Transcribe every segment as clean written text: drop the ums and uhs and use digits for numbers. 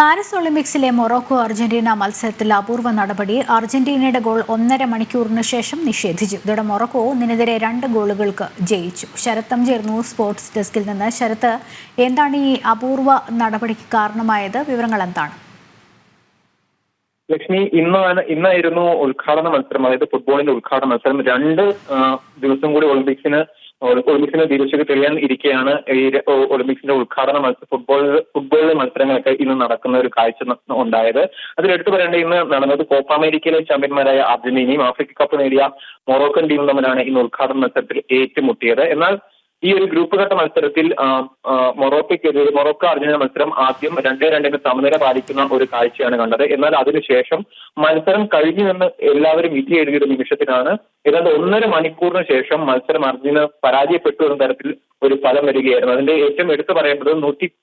Paris ഒളിമ്പിക്സിലെ Morocco Argentina മത്സരത്തിൽ അപൂർവ നടപടി. അർജന്റീനയുടെ ഗോൾ 1.5 മണിക്കൂറിന് ശേഷം നിഷേധിച്ചു. ഇതോടെ മൊറോക്കോ ഒന്നിനെതിരെ 2 ഗോളുകൾക്ക് ജയിച്ചു. ശരത് ചേർന്നു സ്പോർട്സ് ഡെസ്കിൽ നിന്ന്. ശരത്ത്, എന്താണ് ഈ അപൂർവ നടപടിക്ക് കാരണമായത്? വിവരങ്ങൾ എന്താണ്? ലക്ഷ്മി, ഇന്നായിരുന്നു ഉദ്ഘാടന മത്സരം, അതായത് ഫുട്ബോളിന്റെ ഉദ്ഘാടന മത്സരം. 2 ദിവസം കൂടി ഒളിമ്പിക്സിന് തിരിച്ചു തെളിയാൻ ഇരിക്കെയാണ് ഈ ഒളിമ്പിക്സിന്റെ ഉദ്ഘാടന മത്സരം. ഫുട്ബോളിലെ മത്സരങ്ങളൊക്കെ ഇന്ന് നടക്കുന്ന ഒരു കാഴ്ച ഉണ്ടായത്. അതിലെടുത്തു പറയേണ്ട ഇന്ന് നടന്നത് കോപ്പ അമേരിക്കയിലെ ചാമ്പ്യന്മാരായ അർജന്റീനയും ആഫ്രിക്ക കപ്പ് നേടിയ മൊറോക്കൻ ടീമും തമ്മിലാണ് ഇന്ന് ഉദ്ഘാടന മത്സരത്തിൽ ഏറ്റുമുട്ടിയത്. എന്നാൽ ഈ ഒരു ഗ്രൂപ്പ് ഘട്ട മത്സരത്തിൽ മൊറോക്കോ അർജന്റീന മത്സരം ആദ്യം 2-2 സമനില പാലിക്കുന്ന ഒരു കാഴ്ചയാണ് കണ്ടത്. എന്നാൽ അതിനുശേഷം മത്സരം കഴിഞ്ഞു നിന്ന് എല്ലാവരും വിധി എഴുതിയ ഒരു നിമിഷത്തിലാണ് ഏതാണ്ട് 1.5 മണിക്കൂറിന് ശേഷം മത്സരം അർജന്റീന പരാജയപ്പെട്ടു എന്ന തരത്തിൽ ഒരു ഫലം വരികയായിരുന്നു. അതിന്റെ ഏറ്റവും എടുത്തു പറയേണ്ടത്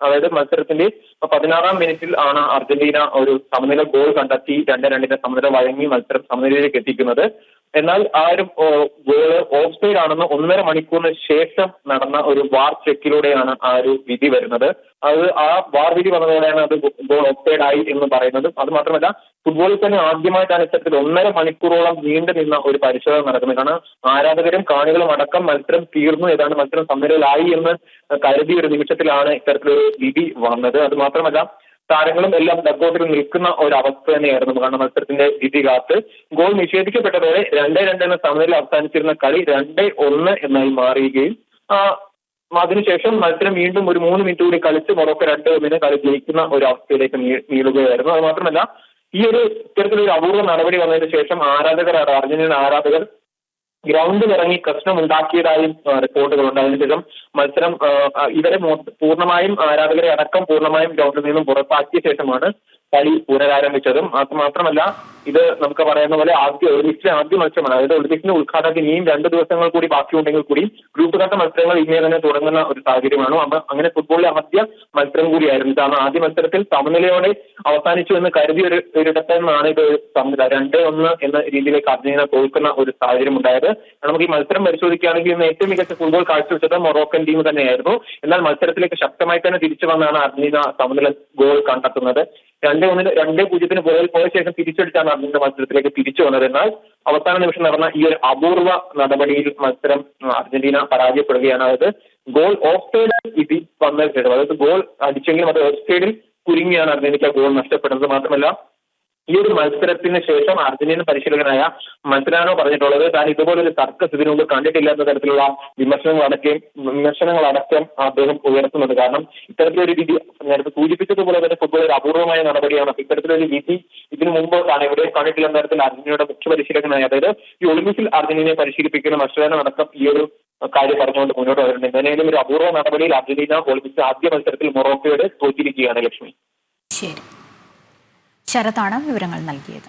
അതായത് മത്സരത്തിന്റെ 16-ാം മിനിറ്റിൽ ആണ് അർജന്റീന ഒരു സമനില ഗോൾ കണ്ടെത്തി 2-2 സമനില വഴങ്ങി മത്സരം സമനിലയിലേക്ക് എത്തിക്കുന്നത്. എന്നാൽ ആ ഒരു ഗോള് ഓഫ് സൈഡ് ആണെന്ന് 1.5 മണിക്കൂറിന് ശേഷം നടന്ന ഒരു വാർ ചെക്കിലൂടെയാണ് ആ ഒരു വിധി വരുന്നത്. ആ വാർ വിധി വന്നതോടെയാണ് അത് ഗോൾ ഓഫ് സൈഡ് ആയി എന്ന് പറയുന്നത്. അത് മാത്രമല്ല, ഫുട്ബോളിൽ തന്നെ ആദ്യമായിട്ടാണ് ഇത്തരത്തിൽ 1.5 മണിക്കൂറോളം നീണ്ടു നിന്ന ഒരു പരിശോധന നടക്കുന്നത്. കാരണം ആരാധകരും കാണികളും അടക്കം മത്സരം തീർന്നു, ഏതാണ്ട് മത്സരം സമനിലയിലായി എന്ന് കരുതിയ ഒരു നിമിഷത്തിലാണ് ഇത്തരത്തിലൊരു വിധി വന്നത്. അത് മാത്രമല്ല, താരങ്ങളും എല്ലാം ഡഗ്ഔട്ടിൽ നിൽക്കുന്ന ഒരു അവസ്ഥ തന്നെയായിരുന്നു. കാരണം മത്സരത്തിന്റെ വിധി കാത്ത് ഗോൾ നിഷേധിക്കപ്പെട്ടതോടെ 2-2 എന്ന സമനില അവസാനിച്ചിരുന്ന കളി 2-1 എന്നായി മാറുകയും അതിനുശേഷം മത്സരം വീണ്ടും ഒരു 3 മിനിറ്റ് കൂടി കളിച്ച് മൊറോക്കോ 2-1 കളി ജയിക്കുന്ന ഒരു അവസ്ഥയിലേക്ക് നീളുകയായിരുന്നു. അത് മാത്രമല്ല, ഈ ഒരു ഇത്തരത്തിലൊരു അപൂർവ നടപടി വന്നതിന് ശേഷം അർജന്റീന ആരാധകർ ഗ്രൗണ്ടിൽ ഇറങ്ങി പ്രശ്നം ഉണ്ടാക്കിയതായും റിപ്പോർട്ടുകളുണ്ട്. അതിനുശേഷം മത്സരം ഇവരെ പൂർണ്ണമായും ആരാധകരെ അടക്കം പൂർണ്ണമായും ഗ്രൗണ്ടിൽ നിന്നും പുറത്താക്കിയ ശേഷമാണ് കളി പുനരാരംഭിച്ചതും. അത് മാത്രമല്ല, ഇത് നമുക്ക് പറയുന്ന പോലെ ഒളിമ്പിക്സിലെ ആദ്യ മത്സരമാണ്. അതായത് ഒളിമ്പിക്സിന്റെ ഉദ്ഘാടനത്തിന് ഇനിയും 2 ദിവസങ്ങൾ കൂടി ബാക്കിയുണ്ടെങ്കിൽ കൂടി ഗ്രൂപ്പ് ഘട്ട മത്സരങ്ങൾ ഇങ്ങനെ തന്നെ തുടങ്ങുന്ന ഒരു സാഹചര്യമാണ്. അങ്ങനെ ഫുട്ബോളിലെ ആദ്യ മത്സരം കൂടിയായിരുന്നു. കാരണം ആദ്യ മത്സരത്തിൽ സമനിലയോടെ അവസാനിച്ചു എന്ന് കരുതിയ ഒരിടത്തു നിന്നാണ് ഇത് 2-1 എന്ന രീതിയിലേക്ക് അർജന്റീന തോൽക്കുന്ന ഒരു സാഹചര്യം ഉണ്ടായത്. നമുക്ക് ഈ മത്സരം പരിശോധിക്കുകയാണെങ്കിൽ ഇന്ന് ഏറ്റവും മികച്ച ഫുട്ബോൾ കാഴ്ചവെച്ചത് മൊറോക്കൻ ടീം തന്നെയായിരുന്നു. എന്നാൽ മത്സരത്തിലേക്ക് ശക്തമായി തന്നെ തിരിച്ചു വന്നാണ് അർജന്റീന സമനില ഗോൾ കണ്ടെത്തുന്നത്. 2-0 പുറകിൽ പോയ ശേഷം തിരിച്ചടിച്ചാണ് അർജന്റീന മത്സരത്തിലേക്ക് തിരിച്ചു വന്നത്. എന്നാൽ അവസാന നിമിഷം നടന്ന ഈ ഒരു അപൂർവ നടപടിയിൽ മത്സരം അർജന്റീന പരാജയപ്പെടുകയാണ്. അതായത് ഗോൾ ഓഫ് സൈഡ് വിധി വന്നതിന് ശേഷം, അതായത് ഗോൾ അടിച്ചെങ്കിലും അത് ഓഫ് സൈഡിൽ കുരുങ്ങിയാണ് അർജന്റീനയ്ക്ക് ഗോൾ നഷ്ടപ്പെടുന്നത്. മാത്രമല്ല, ഈ ഒരു മത്സരത്തിന് ശേഷം അർജന്റീന പരിശീലകനായ മസ്രാനോ പറഞ്ഞിട്ടുള്ളത് താൻ ഇതുപോലൊരു സർക്കസ് ഇതിനു മുമ്പ് കണ്ടിട്ടില്ലാത്ത തരത്തിലുള്ള വിമർശനങ്ങളടക്കം അദ്ദേഹം ഉയർത്തുന്നുണ്ട്. കാരണം ഇത്തരത്തിലൊരു വിധി നേരത്തെ സൂചിപ്പിച്ചതുപോലെ തന്നെ ഫുട്ബോൾ ഒരു അപൂർവമായ നടപടിയാണ്. ഇത്തരത്തിലൊരു വിധി ഇതിനു മുമ്പ് എവിടെയും കണ്ടിട്ടില്ലാത്ത തരത്തിൽ അർജന്റീനയുടെ മുഖ്യ പരിശീലകനായ, അതായത് ഈ ഒളിമ്പിക്സിൽ അർജന്റീനയെ പരിശീലിപ്പിക്കുന്ന മസ്രാനോ അടക്കം ഈ ഒരു കാര്യം പറഞ്ഞുകൊണ്ട് മുന്നോട്ട് വരുന്നുണ്ട്. എങ്ങനെയും ഒരു അപൂർവ നടപടിയിൽ അർജന്റീന ഒളിമ്പിക്സ് ആദ്യ മത്സരത്തിൽ മൊറോക്കോയോട് തോറ്റിരിക്കുകയാണ്. ലക്ഷ്മി. ശരി, ശരത്താണ് വിവരങ്ങൾ നൽകിയത്.